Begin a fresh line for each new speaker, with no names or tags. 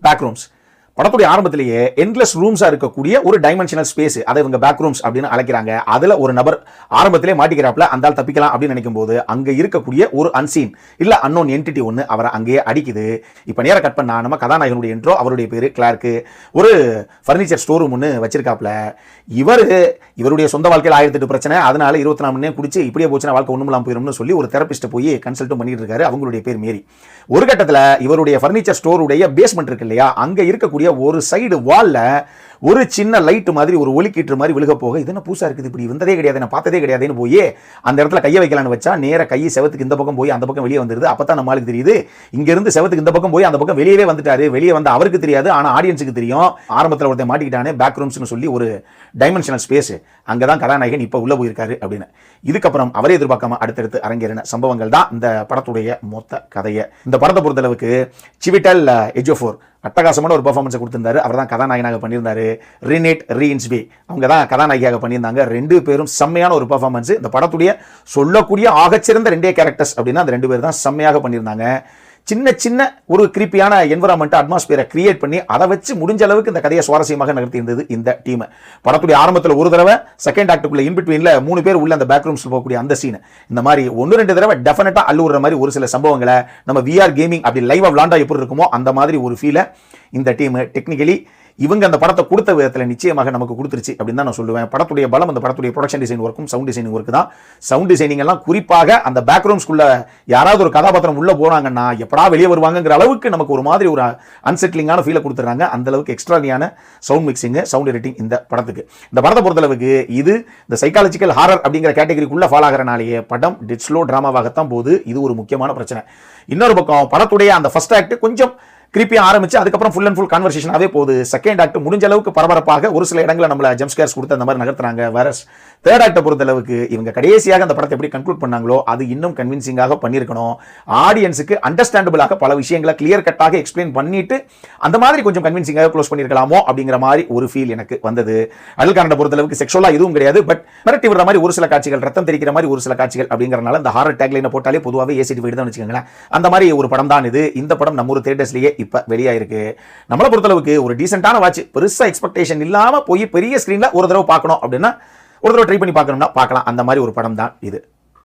Back rooms. படத்துடைய ஆரம்பத்திலேயே endless ரூம்ஸா இருக்கக்கூடிய ஒரு டைமென்ஷனல் ஸ்பேஸ், அதை இவங்க பேக் ரூம்ஸ் அப்படின்னு அழைக்கிறாங்க. அதுல ஒரு நபர் ஆரம்பத்திலே மாட்டிக்கிறாப்ல, அந்த ஆள் தப்பிக்கலாம் அப்படின்னு நினைக்கும் போது அங்க இருக்கக்கூடிய ஒரு அன்சீன் இல்ல அன்னோன் என்டிட்டி ஒன்று அவரை அங்கேயே அடிக்குது. இப்ப நேர கட் பண்ணா நம்ம கதாநாயகனுடைய இன்ட்ரோ, அவருடைய பேரு கிளார்க்கு, ஒரு ஃபர்னிச்சர் ஸ்டோர் ரூம் ஒன்று வச்சிருக்காப்ல. இவருடைய சொந்த வாழ்க்கையில் 1008 பிரச்சனை, அதனால 24 மணி நேரம் குடிச்சு இப்படியே போச்சுன்னா வாழ்க்கை ஒண்ணுமில்லாம போயிரும்னு சொல்லி ஒரு தெரபிஸ்ட் போய் கன்சல்ட்டும் பண்ணிட்டு இருக்காரு. அவங்களுடைய பேர் மேரி. ஒரு கட்டத்தில் இவருடைய ஃபர்னிச்சர் ஸ்டோருடைய பேஸ்மெண்ட் இருக்கு இல்லையா, அங்க இருக்கக்கூடிய ஒரு சைடு வால்ல ஒரு சின்ன லைட் மாதிரி ஒரு ஒளிக்கீற்று மாதிரி விழுக போக, இது என்ன புதுசா இருக்குது, இப்படி வந்ததே கிடையாது, நான் பார்த்ததே கிடையாதுன்னு போய் அந்த இடத்துல கையை வைக்கலான்னு வச்சா நேர கையை செவத்துக்கு இந்த பக்கம் போய் அந்த பக்கம் வெளியே வந்துருது. அப்பதான் நம்மளுக்கு தெரியுது இங்க இருந்து செவத்துக்கு இந்த பக்கம் போய் அந்த பக்கம் வெளியவே வந்துட்டாரு. வெளியே வந்து அவருக்கு தெரியாது, ஆனா ஆடியன்ஸுக்கு தெரியும். ஆரம்பத்தில் ஒருத்தன் மாட்டிக்கிட்டானே பேக் ரூம்ஸ்னு சொல்லி ஒரு டைமென்ஷனல் ஸ்பேஸ், அங்கதான் கதாநாயகன் இப்ப உள்ள போயிருக்காரு அப்படின்னு. இதுக்கப்புறம் அவரே எதிர்பார்க்காம அடுத்தடுத்து அரங்கேறின சம்பவங்கள் தான் இந்த படத்துடைய மொத்த கதையை. இந்த படத்தை பொறுத்தளவுக்கு சிவிட்டல் எஜோஃபோர் அட்டகாசமான ஒரு பெர்ஃபார்மன்ஸை கொடுத்திருந்தாரு. அவர் தான் கதாநாயகனாக பண்ணியிருந்தாரு. ரினேட் ரீன்ஸ்பே அவங்க தான் கதாநாயகியாக பண்ணியிருந்தாங்க. 2 பேரும் செம்மையான ஒரு பெர்ஃபார்மன்ஸ். இந்த படத்துடைய சொல்லக்கூடிய ஆகச்சிறந்த 2 கேரக்டர்ஸ் அப்படின்னா அந்த 2 பேர் தான் செம்மையாக பண்ணியிருந்தாங்க. சின்ன சின்ன ஒரு கிரிப்பியான என்வரான்மெண்ட் அட்மாஸ்பியரை கிரியேட் பண்ணி அதை வச்சு முடிஞ்ச அளவுக்கு இந்த கதையை சுவாரஸ்யமாக நகர்த்தி இருந்தது இந்த டீம். படத்துடைய ஆரம்பத்தில் ஒரு தடவை, செகண்ட் ஆக்டுக்குள்ள இன்பிட்வீன்ல 3 பேர் உள்ள அந்த பேக் ரூம்ஸ் போகக்கூடிய அந்த சீன், இந்த மாதிரி 1-2 தடவை டெஃபினட்டா அள்ளுற மாதிரி ஒரு சில சம்பவங்களை நம்ம விஆர் கேமிங் அப்படி லைவா விளாண்டா எப்படி இருக்குமோ அந்த மாதிரி ஒரு ஃபீலை இந்த டீம் டெக்னிக்கலி இவங்க அந்த படத்தை கொடுத்த விதத்தில் நிச்சயமாக நமக்கு கொடுத்துருச்சு அப்படின்னு தான் நான் சொல்லுவேன். படத்துடைய பலம் அந்த படத்துடைய ப்ரொடக்ஷன் டிசைன் ஒர்க்கும் சவுண்ட் டிசைனிங் ஒர்க் தான். சவுண்ட் டிசைனிங் எல்லாம் குறிப்பாக அந்த பேக் ரூம்ஸ்குள்ள யாராவது ஒரு கதாபாத்திரம் உள்ள போனாங்கன்னா எப்படா வெளியே வருவாங்கிற அளவுக்கு நமக்கு ஒரு மாதிரி ஒரு அன்செட்டிலிங்கான ஃபீலை கொடுத்துறாங்க. அந்த அளவுக்கு எக்ஸ்ட்ரானியான சவுண்ட் மிக்சிங், சவுண்ட் எடிட்டிங் இந்த படத்துக்கு. இந்த படத்தை பொறுத்தளவுக்கு இது இந்த சைக்காலஜிக்கல் ஹாரர் அப்படிங்கிற கேட்டகரிக்குள்ள ஃபாலோ ஆகிறனாலேயே படம் டெட் ஸ்லோ டிராமாவாகத்தான் போகுது. இது ஒரு முக்கியமான பிரச்சனை. இன்னொரு பக்கம் படத்துடைய அந்த ஃபர்ஸ்ட் ஆக்ட் கொஞ்சம் கிரிப்பியா ஆரம்பிச்சு அதுக்கப்புறம் ஃபுல் அண்ட் ஃபுல் கான்வர்சேஷனாவே போகுது. செகண்ட் ஆக்ட் முடிஞ்ச அளவுக்கு பரபரப்பாக ஒரு சில இடங்களில் நம்மள ஜம்ப் ஸ்கேர்ஸ் கொடுத்து அந்த மாதிரி நகர்த்துறாங்க. வேறஸ் தேர்ட் ஆக்டை பொறுத்த அளவுக்கு இவங்க கடைசியாக அந்த படத்தை எப்படி கன்க்ளூட் பண்ணாங்களோ அது இன்னும் கன்வின்சிங்காக பண்ணியிருக்கணும். ஆடியன்ஸுக்கு அண்டர்ஸ்டாண்டபிளாக பல விஷயங்களை கிளியர் கட்டாக எக்ஸ்பிளைன் பண்ணிட்டு அந்த மாதிரி கொஞ்சம் கன்வின்சிங்காக க்ளோஸ் பண்ணியிருக்கலாமோ அப்படிங்கிற மாதிரி ஒரு ஃபீல் எனக்கு வந்தது. அடல்காரனை பொறுத்த அளவுக்கு செக்ஷுவலா எதுவும் கிடையாது, பட் மிரட்டி விடுற மாதிரி ஒரு சில காட்சிகள், ரத்தம் தெரிக்கிற மாதிரி ஒரு சில காட்சிகள் அப்படிங்கிறனால இந்த ஹாரர் டேக்லைனை போட்டாலே பொதுவாகவே ஏசிடி தான் வச்சுக்கோங்களேன். அந்த மாதிரி ஒரு படம் தான் இது. இந்த படம் நம்ம ஒரு தியேட்டர்ஸ்லயே இப்ப வெளியாயிருக்கு. நம்மளை பொறுத்தளவுக்கு ஒரு டீசென்டான வாட்ச், பெருசா எக்ஸ்பெக்டேஷன் இல்லாம போய் பெரிய ஸ்கிரீன்ல ஒரு தடவை பார்க்கணும் அப்படின்னா ஒரு தடவை ட்ரை பண்ணி பார்க்கணும்னா பார்க்கலாம். அந்த மாதிரி ஒரு படம் தான் இது.